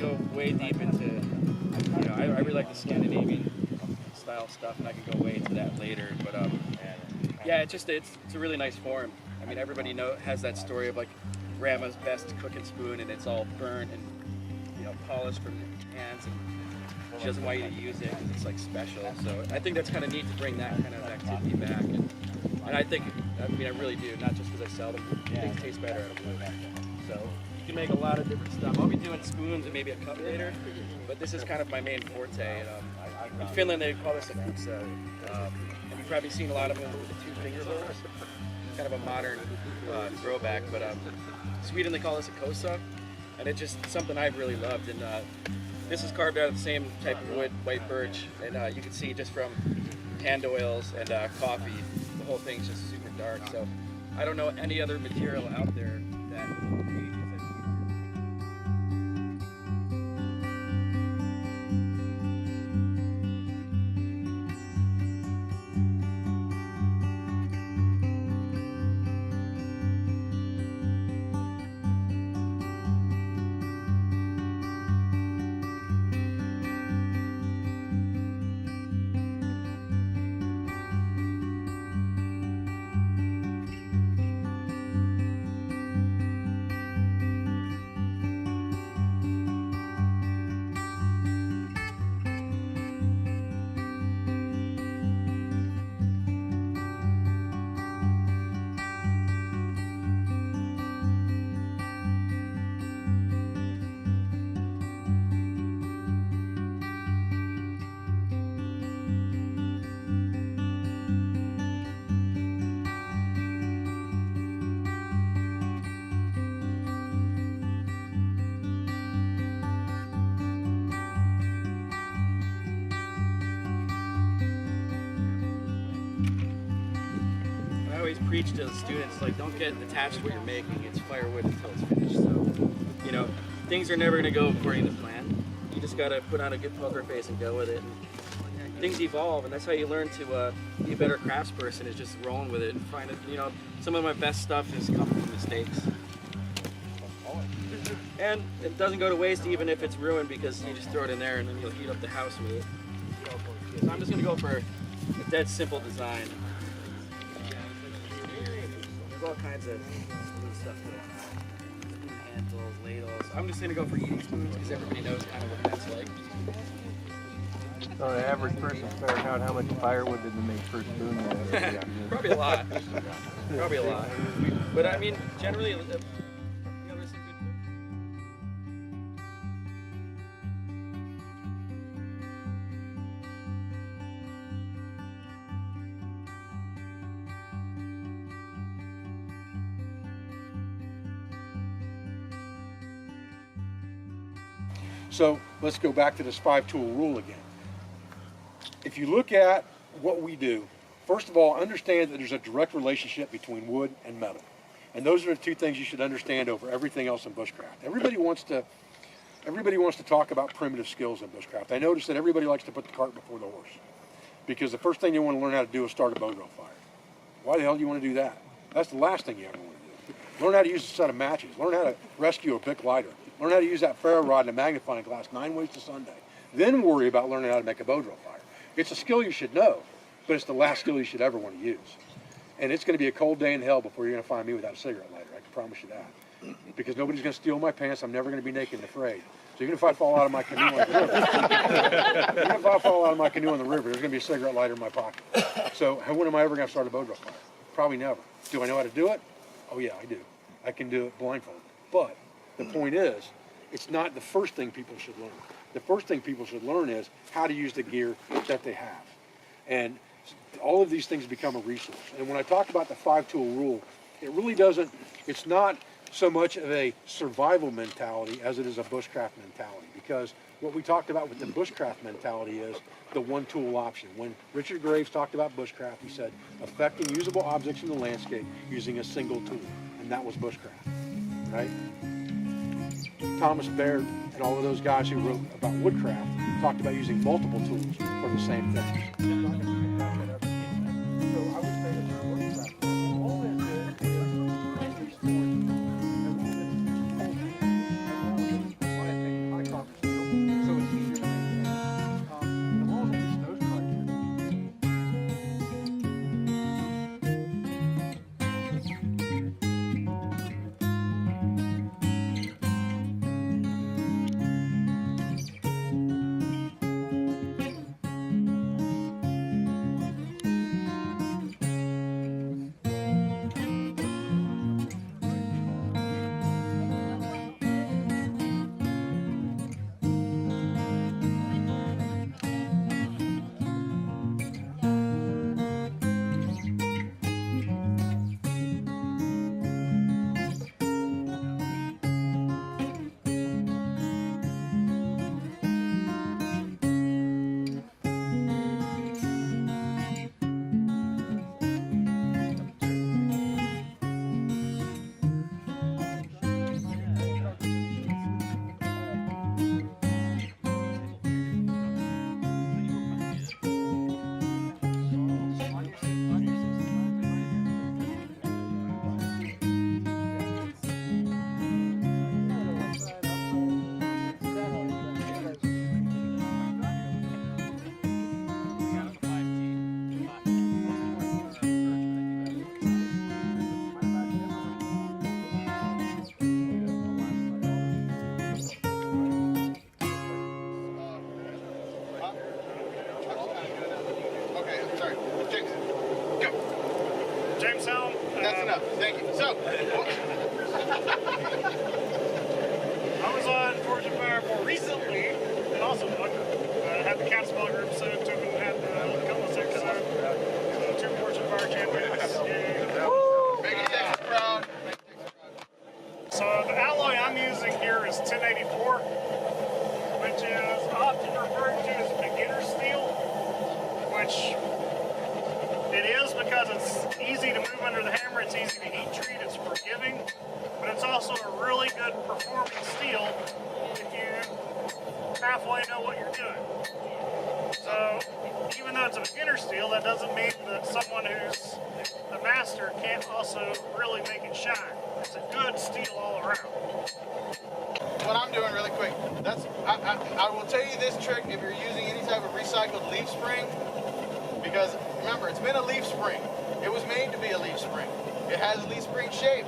go way deep into, you know, I really like the Scandinavian style stuff, and I can go way into that later. But yeah, it's a really nice form. I mean, everybody has that story of like grandma's best cooking spoon, and it's all burnt and, you know, polished from hands, and she doesn't want you to use it because it's like special. So I think that's kind of neat to bring that kind of activity back. And I think, I mean, I really do, not just because I sell them. Things taste better out of wood. So you can make a lot of different stuff. I'll be doing spoons and maybe a cup later, but this is kind of my main forte. And, in Finland, they call this a pizza. And you've probably seen a lot of them with the 2 finger bowls. Kind of a modern throwback, but Sweden, they call this a kosa, and it's just something I've really loved. And this is carved out of the same type of wood, white birch, and you can see just from hand oils and coffee, the whole thing's just super dark. So I don't know any other material out there that ages as preach to the students, like, don't get attached to what you're making. It's firewood until it's finished. So, you know, things are never going to go according to plan. You just got to put on a good poker face and go with it. And things evolve, and that's how you learn to be a better craftsperson, is just rolling with it and find it. You know, some of my best stuff has come from mistakes. And it doesn't go to waste even if it's ruined, because you just throw it in there and then you'll heat up the house with it. So I'm just going to go for a dead simple design. All kinds of stuff going on. Handles, ladles. I'm just gonna go for eating spoons because everybody knows kind of what that's like. So the average person figured out how much firewood did they make per spoon? Probably a lot. Probably a lot. But I mean, generally, you know, there's some good. So let's go back to this 5-tool rule again. If you look at what we do, first of all, understand that there's a direct relationship between wood and metal. And those are the 2 things you should understand over everything else in bushcraft. Everybody wants to talk about primitive skills in bushcraft. I notice that everybody likes to put the cart before the horse, because the first thing you want to learn how to do is start a bow drill fire. Why the hell do you want to do that? That's the last thing you ever want to do. Learn how to use a set of matches. Learn how to rescue a Bic lighter. Learn how to use that ferro rod and a magnifying glass 9 ways to Sunday. Then worry about learning how to make a bow drill fire. It's a skill you should know, but it's the last skill you should ever want to use. And it's going to be a cold day in hell before you're going to find me without a cigarette lighter. I can promise you that. Because nobody's going to steal my pants. I'm never going to be naked and afraid. So even if I fall out of my canoe on the river, there's going to be a cigarette lighter in my pocket. So when am I ever going to start a bow drill fire? Probably never. Do I know how to do it? Oh yeah, I do. I can do it blindfolded. But the point is, it's not the first thing people should learn. The first thing people should learn is how to use the gear that they have. And all of these things become a resource. And when I talk about the 5-tool rule, it really doesn't, it's not so much of a survival mentality as it is a bushcraft mentality. Because what we talked about with the bushcraft mentality is the 1-tool option. When Richard Graves talked about bushcraft, he said, affecting usable objects in the landscape using a single tool. And that was bushcraft, right? Thomas Baird and all of those guys who wrote about woodcraft talked about using multiple tools for the same thing. So I would say that woodcraft, all it is high conversation. That's enough. Thank you. So, I was on Forge of Fire more recently, and also had the cat small group, so took and had a couple of six, so 2 Forge of Fire champions. make it Texas proud. So the alloy I'm using here is 1084, which is often referred to as beginner steel, which it is because it's easy to move under the hammer, it's easy to heat treat, it's forgiving, but it's also a really good performing steel if you halfway know what you're doing. So even though it's a beginner steel, that doesn't mean that someone who's the master can't also really make it shine. It's a good steel all around. What I'm doing really quick, I will tell you this trick if you're using any type of recycled leaf spring, because remember, it's been a leaf spring. It was made to be a leaf spring. It has a leaf spring shape.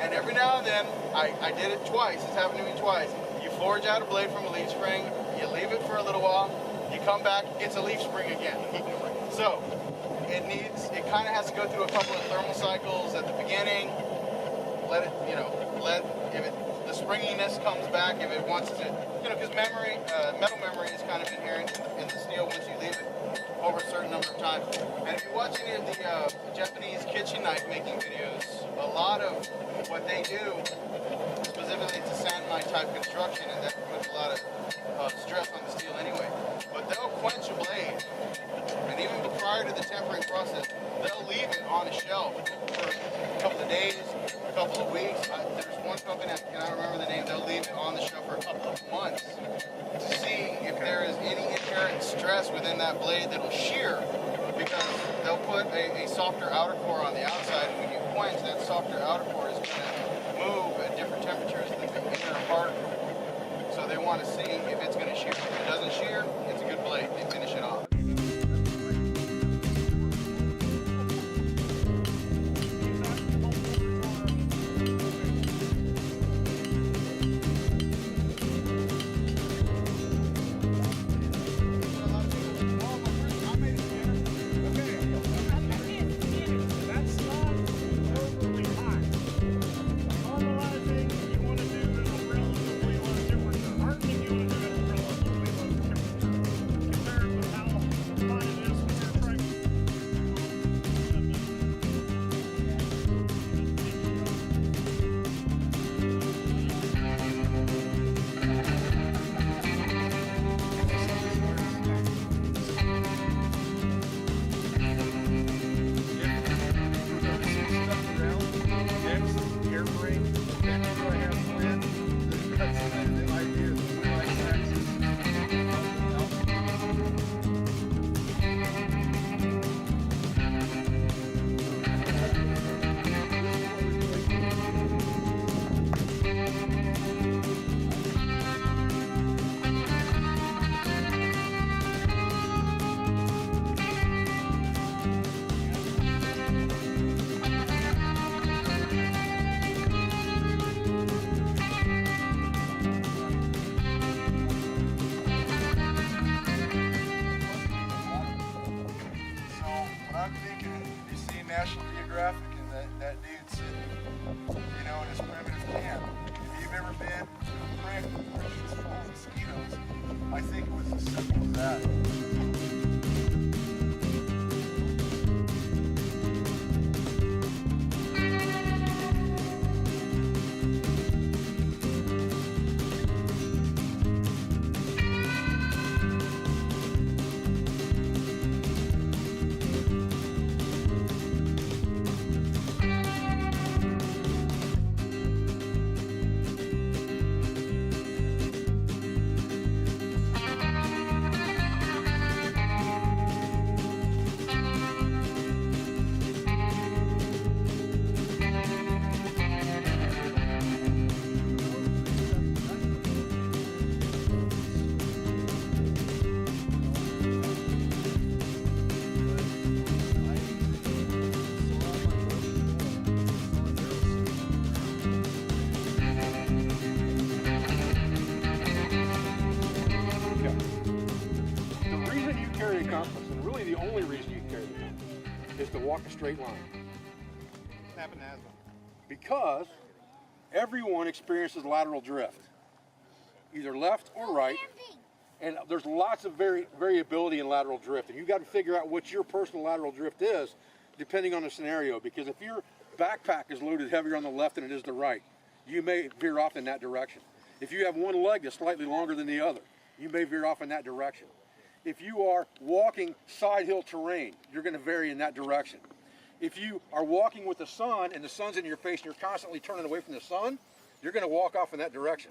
And every now and then, I did it twice. It's happened to me twice. You forge out a blade from a leaf spring, you leave it for a little while, you come back, it's a leaf spring again. So, it kind of has to go through a couple of thermal cycles at the beginning. Let it, the springiness comes back if it wants to, because memory, metal memory is kind of inherent in the steel once you leave it over a certain number of times. And if you watch any of the Japanese kitchen knife making videos, a lot of what they do, specifically to sandmine type construction, and that puts a lot of stress on the steel anyway, but they'll quench a blade, and even prior to the tempering process, they'll leave it on a shelf for a couple of days, a couple of weeks. There's one company, I cannot remember the name, they'll leave it on the shelf for a couple of months to see if there is any inherent stress within that blade that'll shear, because they'll put a softer outer core on the outside, and when you quench, that softer outer core is going to move at different temperatures than the inner particle. So they want to see if it's going to shear. If it doesn't shear, it's a good blade. They finish it off. National Geographic and that dude sitting, in his primitive camp. If you've ever been to a prairie where it's full of mosquitoes, I think it was as simple as that. Compass, and really the only reason you carry the compass is to walk a straight line. happened to asthma? Because everyone experiences lateral drift, either left or right, and there's lots of variability in lateral drift, and you got to figure out what your personal lateral drift is depending on the scenario, because if your backpack is loaded heavier on the left than it is the right, you may veer off in that direction. If you have one leg that's slightly longer than the other, you may veer off in that direction. If you are walking side hill terrain, you're going to vary in that direction. If you are walking with the sun and the sun's in your face and you're constantly turning away from the sun, you're going to walk off in that direction.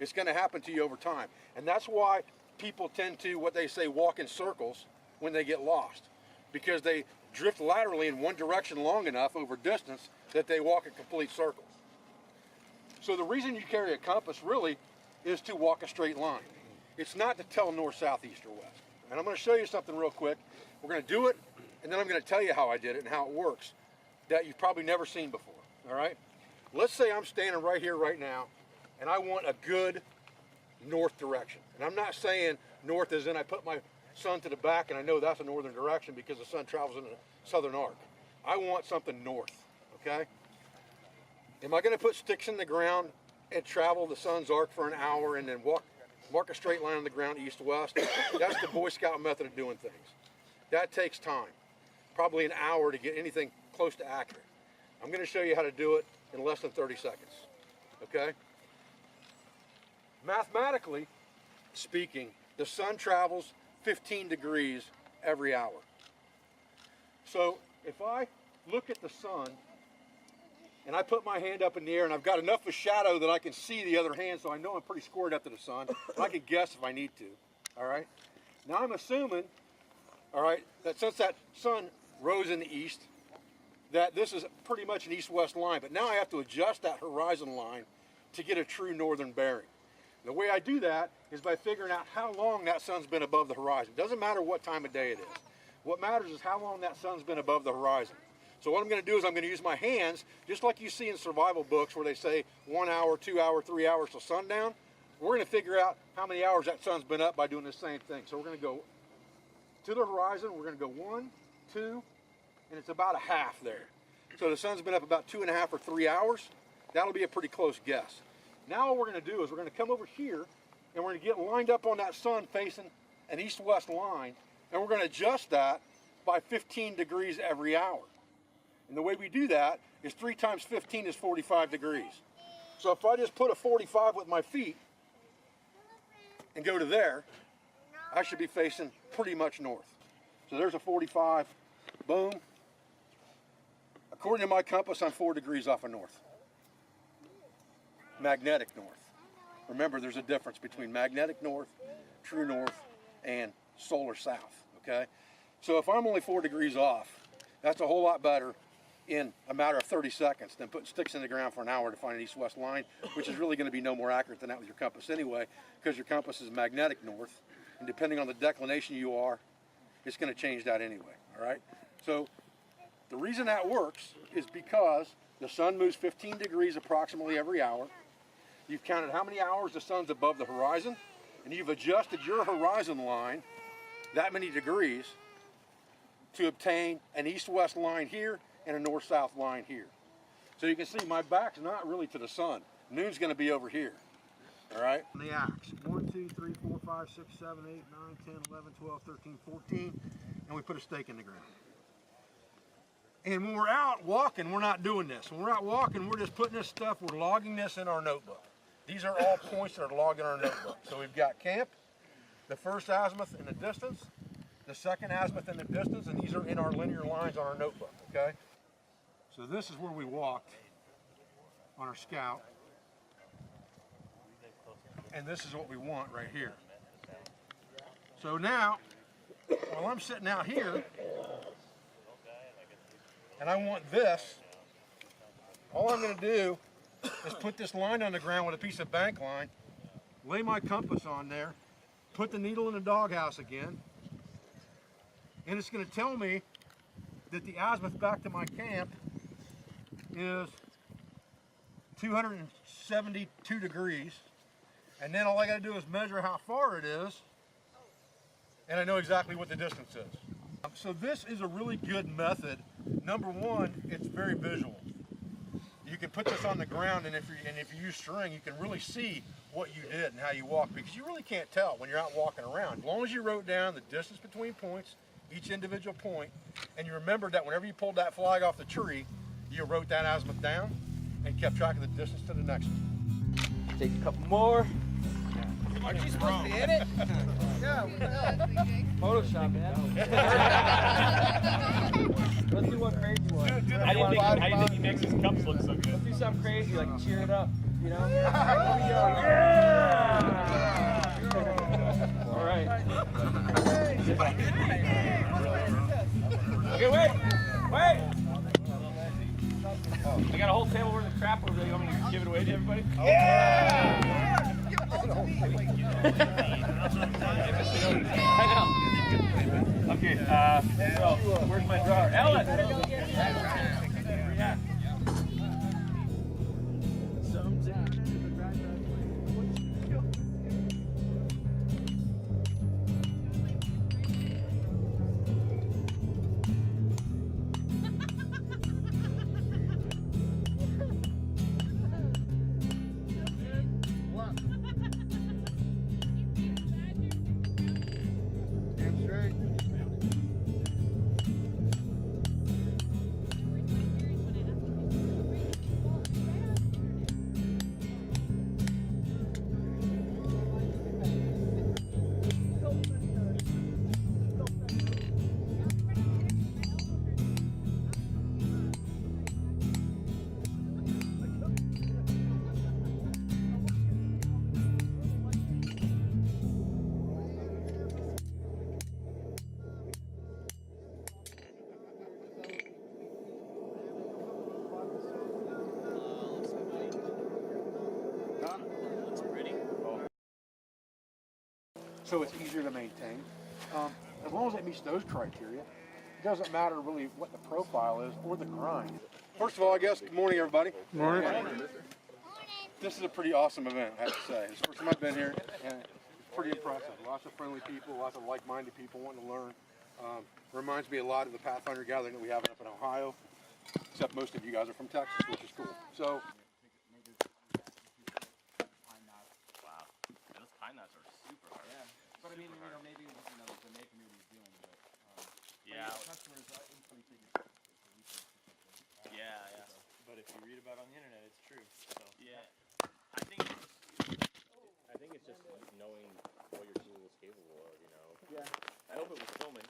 It's going to happen to you over time. And that's why people tend to, what they say, walk in circles when they get lost, because they drift laterally in one direction long enough over distance that they walk in complete circles. So the reason you carry a compass really is to walk a straight line. It's not to tell north, south, east, or west. And I'm going to show you something real quick. We're going to do it, and then I'm going to tell you how I did it and how it works that you've probably never seen before, all right? Let's say I'm standing right here right now, and I want a good north direction. And I'm not saying north as in I put my sun to the back and I know that's a northern direction because the sun travels in a southern arc. I want something north, okay? Am I going to put sticks in the ground and travel the sun's arc for an hour and then mark a straight line on the ground east-west? That's the Boy Scout method of doing things. That takes time, probably an hour to get anything close to accurate. I'm going to show you how to do it in less than 30 seconds, okay? Mathematically speaking, the sun travels 15 degrees every hour. So if I look at the sun and I put my hand up in the air and I've got enough of a shadow that I can see the other hand, so I know I'm pretty squared up to the sun, I can guess if I need to, all right? Now I'm assuming, all right, that since that sun rose in the east, that this is pretty much an east-west line, but now I have to adjust that horizon line to get a true northern bearing. The way I do that is by figuring out how long that sun's been above the horizon. It doesn't matter what time of day it is. What matters is how long that sun's been above the horizon. So what I'm going to do is I'm going to use my hands, just like you see in survival books where they say 1 hour, 2 hour, 3 hours till sundown. We're going to figure out how many hours that sun's been up by doing the same thing. So we're going to go to the horizon. We're going to go 1, 2, and it's about a half there. So the sun's been up about 2.5 or 3 hours. That'll be a pretty close guess. Now what we're going to do is we're going to come over here and we're going to get lined up on that sun facing an east-west line, and we're going to adjust that by 15 degrees every hour. And the way we do that is 3 times 15 is 45 degrees. So if I just put a 45 with my feet and go to there, I should be facing pretty much north. So there's a 45, boom. According to my compass, I'm 4 degrees off of north. Magnetic north. Remember, there's a difference between magnetic north, true north, and solar south, okay? So if I'm only 4 degrees off, that's a whole lot better in a matter of 30 seconds than putting sticks in the ground for an hour to find an east-west line, which is really going to be no more accurate than that with your compass anyway, because your compass is magnetic north, and depending on the declination you are, it's going to change that anyway, all right? So the reason that works is because the sun moves 15 degrees approximately every hour. You've counted how many hours the sun's above the horizon, and you've adjusted your horizon line that many degrees to obtain an east-west line here and a north-south line here. So you can see my back's not really to the sun. Noon's going to be over here. All right? On the axe. 1, 2, 3, 4, 5, 6, 7, 8, 9, 10, 11, 12, 13, 14, and we put a stake in the ground. And when we're out walking, we're not doing this. When we're out walking, we're just putting this stuff, we're logging this in our notebook. These are all points that are logged in our notebook. So we've got camp, the first azimuth in the distance, the second azimuth in the distance, and these are in our linear lines on our notebook, okay? So this is where we walked on our scout. And this is what we want right here. So now, while I'm sitting out here, and I want this, all I'm going to do is put this line on the ground with a piece of bank line, lay my compass on there, put the needle in the doghouse again, and it's going to tell me that the azimuth back to my camp is 272 degrees, and then all I got to do is measure how far it is, and I know exactly what the distance is. So this is a really good method. Number one, it's very visual. you can put this on the ground, and if you use string, you can really see what you did and how you walk, because you really can't tell when you're out walking around. As long as you wrote down the distance between points, each individual point, and you remembered that whenever you pulled that flag off the tree, you wrote that azimuth down and kept track of the distance to the next one. Take a couple more. Aren't you supposed to be in it? Yeah, what the hell? Photoshop, man. Let's do one crazy one. I didn't think he makes his cups look so good. Let's do something crazy, like cheer it up, you know? Yeah! All right. Okay, wait! I got a whole table worth of crap over there. You want me to give it away to everybody? Yeah! I know. Okay, so where's my drawer? Ellen! Yeah. So it's easier to maintain. As long as it meets those criteria, it doesn't matter really what the profile is or the grind. First of all, I guess, good morning, everybody. Good morning. This is a pretty awesome event, I have to say. It's the first time I've been here, and it's pretty impressive. Lots of friendly people, lots of like-minded people wanting to learn. Reminds me a lot of the Pathfinder gathering that we have up in Ohio, except most of you guys are from Texas, which is cool. So. Wow, those pine knots are super hard. Yeah. But I mean, you know, maybe the maker maybe is dealing with it. Yeah. Customers instantly think Yeah. But if you read about it on the internet, it's true. So. Yeah. I think it's just knowing what your tool is capable of, you know. Yeah. I hope it was